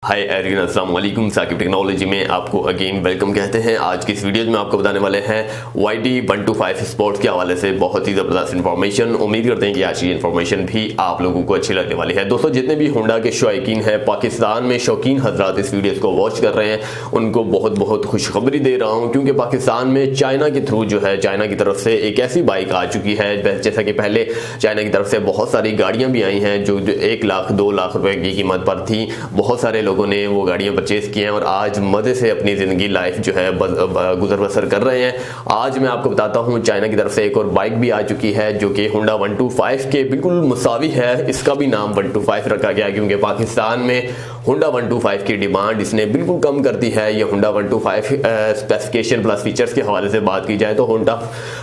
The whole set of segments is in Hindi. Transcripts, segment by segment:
हाय एवरीवन, अस्सलाम वालेकुम। साकिब टेक्नोलॉजी में आपको अगेन वेलकम कहते हैं। आज की इस वीडियो में आपको बताने वाले हैं YD125 स्पोर्ट्स के हवाले से बहुत ही ज़बरदस्त इन्फॉर्मेशन। उम्मीद करते हैं कि आज की इन्फॉर्मेशन भी आप लोगों को अच्छी लगने वाली है। दोस्तों, जितने भी होंडा के शौकीन हैं, पाकिस्तान में शौकीन हजरात इस वीडियो को वॉच कर रहे हैं, उनको बहुत बहुत खुशखबरी दे रहा हूँ, क्योंकि पाकिस्तान में चाइना के थ्रू जो है, चाइना की तरफ से एक ऐसी बाइक आ चुकी है। जैसा कि पहले चाइना की तरफ से बहुत सारी गाड़ियाँ भी आई हैं जो 1 लाख 2 लाख रुपए की कीमत पर थी। बहुत सारे लोगों ने वो गाड़ियां परचेज की हैं और आज मज़े से अपनी ज़िंदगी लाइफ जो है गुजर बसर कर रहे हैं। आज मैं आपको बताता हूं, चाइना की तरफ से एक और बाइक भी आ चुकी है जो कि होंडा 125 के बिल्कुल मुसावी है। इसका भी नाम 125 रखा गया क्योंकि पाकिस्तान में होंडा 125 की डिमांड इसने बिल्कुल कम कर दी है। ये होंडा 125 स्पेसिफिकेशन प्लस फीचर्स के हवाले से बात की जाए तो होंडा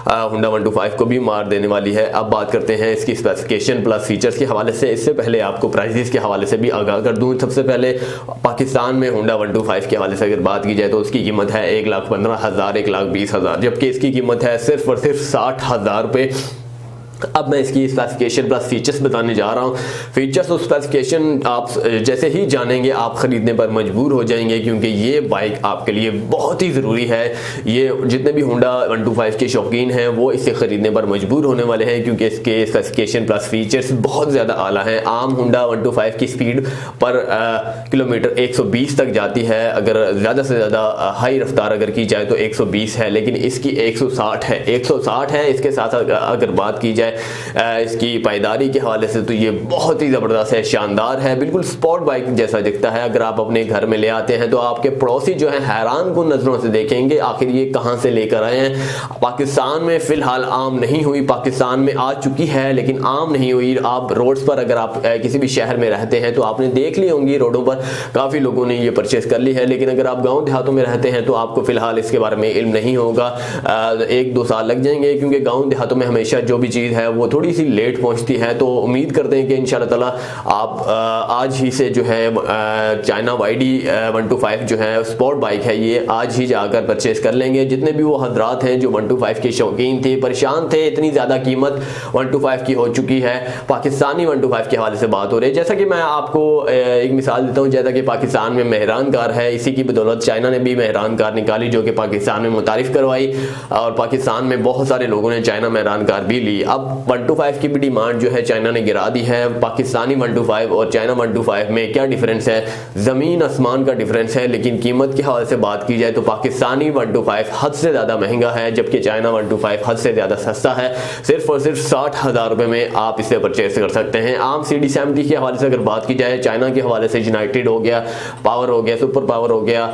125 को भी मार देने वाली है। अब बात करते हैं इसकी स्पेसिफिकेशन प्लस फीचर्स के हवाले से। इससे पहले आपको प्राइसेस के हवाले से भी आगाह कर दूं। सबसे पहले पाकिस्तान में होंडा 125 के हवाले से अगर बात की जाए तो उसकी कीमत है 1,15,000 1,20,000, जबकि इसकी कीमत है सिर्फ और सिर्फ 60,000 रुपये। अब मैं इसकी स्पेसिफिकेशन प्लस फीचर्स बताने जा रहा हूँ। फीचर्स और स्पेसिफिकेशन आप जैसे ही जानेंगे आप ख़रीदने पर मजबूर हो जाएंगे, क्योंकि ये बाइक आपके लिए बहुत ही ज़रूरी है। ये जितने भी होंडा 125 के शौकीन हैं वो इसे ख़रीदने पर मजबूर होने वाले हैं, क्योंकि इसके स्पेसिफिकेशन प्लस फीचर्स बहुत ज़्यादा आला हैं। आम होंडा 125 की स्पीड पर किलोमीटर 120 तक जाती है। अगर ज़्यादा से ज़्यादा हाई रफ्तार अगर की जाए तो 120 है, लेकिन इसकी 160 है। 160 है। इसके साथ अगर बात की जाए इसकी पायदारी के हवाले से तो ये बहुत ही ज़बरदस्त है, शानदार है, बिल्कुल स्पोर्ट बाइक जैसा दिखता है। अगर आप अपने घर में ले आते हैं तो आपके पड़ोसी जो है हैरान कुन नज़रों से देखेंगे, आखिर ये कहाँ से लेकर आए हैं। पाकिस्तान में फ़िलहाल आम नहीं हुई, पाकिस्तान में आ चुकी है लेकिन आम नहीं हुई। आप रोड्स पर अगर आप किसी भी शहर में रहते हैं तो आपने देख ली होंगी, रोडों पर काफ़ी लोगों ने ये परचेस कर ली है। लेकिन अगर आप गाँव देहातों में रहते हैं तो आपको फ़िलहाल इसके बारे में इल्म नहीं होगा। 1-2 साल लग जाएंगे, क्योंकि गाँव देहातों में हमेशा जो भी चीज़ है वो थोड़ी सी लेट पहुंचती है। तो उम्मीद करते हैं कि इंशाल्लाह ताला आप आज ही से जो है चाइना YD125 जो है स्पोर्ट बाइक है, ये आज ही जाकर परचेस कर लेंगे। जितने भी वो हजरात हैं जो 125 के शौकीन थे, परेशान थे, इतनी ज़्यादा कीमत 125 की हो चुकी है। पाकिस्तानी 125 के हवाले से बात हो रही है। जैसा कि मैं आपको एक मिसाल देता हूँ, जैसा कि पाकिस्तान में मेहरान कार है, इसी की बदौलत चाइना ने भी मेहरान कार निकाली जो कि पाकिस्तान में मुतारिफ करवाई, और पाकिस्तान में बहुत सारे लोगों ने चाइना मेहरान कार भी ली। अब 125 की भी डिमांड जो है चाइना ने गिरा दी है। पाकिस्तानी 125 और चाइना 125 में क्या डिफरेंस है? ज़मीन आसमान का डिफरेंस है। लेकिन कीमत के हवाले से बात की जाए तो पाकिस्तानी 125 हद से ज़्यादा महंगा है, जबकि चाइना 125 हद से ज़्यादा सस्ता है। सिर्फ और सिर्फ 60,000 रुपये में आप इसे परचेस कर सकते हैं। आम CD70 के हवाले से अगर बात की जाए, चाइना के हवाले से यूनाइटेड हो गया, पावर हो गया, सुपर पावर हो गया,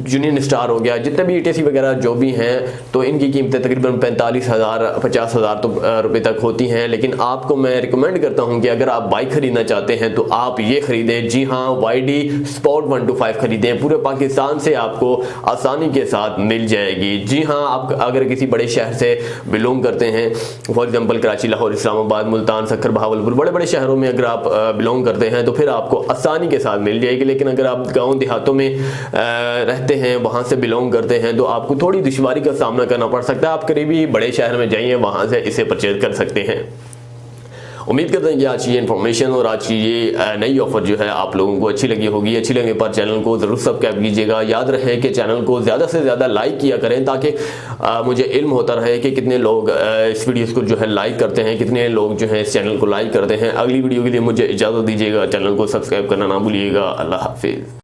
यूनियन स्टार हो गया, जितने भी ETC वगैरह जो भी हैं, तो इनकी कीमतें तकरीबन 45,000 50,000 तो रुपए तक होती हैं। लेकिन आपको मैं रिकमेंड करता हूं कि अगर आप बाइक खरीदना चाहते हैं तो आप ये खरीदें। जी हां, YD स्पोर्ट 125 खरीदें। पूरे पाकिस्तान से आपको आसानी के साथ मिल जाएगी। जी हां, आप अगर किसी बड़े शहर से बिलोंग करते हैं, फॉर एग्जांपल कराची, लाहौर, इस्लामाबाद, मुल्तान, सक्कर, बहावलपुर, बड़े बड़े शहरों में अगर आप बिलोंग करते हैं तो फिर आपको आसानी के साथ मिल जाएगी। लेकिन अगर आप गाँव देहातों में रहते हैं, वहाँ से बिलोंग करते हैं, तो आपको थोड़ी दुश्वारी का सामना करना पड़ सकता है। आप करीबी बड़े शहर में जाइए, वहाँ से इसे परचेज कर सकते हैं। उम्मीद करते हैं कि आज की ये इन्फॉर्मेशन और आज की ये नई ऑफर जो है आप लोगों को अच्छी लगी होगी। अच्छी लगे पर चैनल को ज़रूर सब्सक्राइब कीजिएगा। याद रहे कि चैनल को ज़्यादा से ज़्यादा लाइक किया करें, ताकि मुझे इल्म होता रहे कि कितने लोग इस वीडियोस को जो है लाइक करते हैं, कितने लोग जो है इस चैनल को लाइक करते हैं। अगली वीडियो के लिए मुझे इजाज़त दीजिएगा। चैनल को सब्सक्राइब करना ना भूलिएगा। अल्लाह हाफिज़।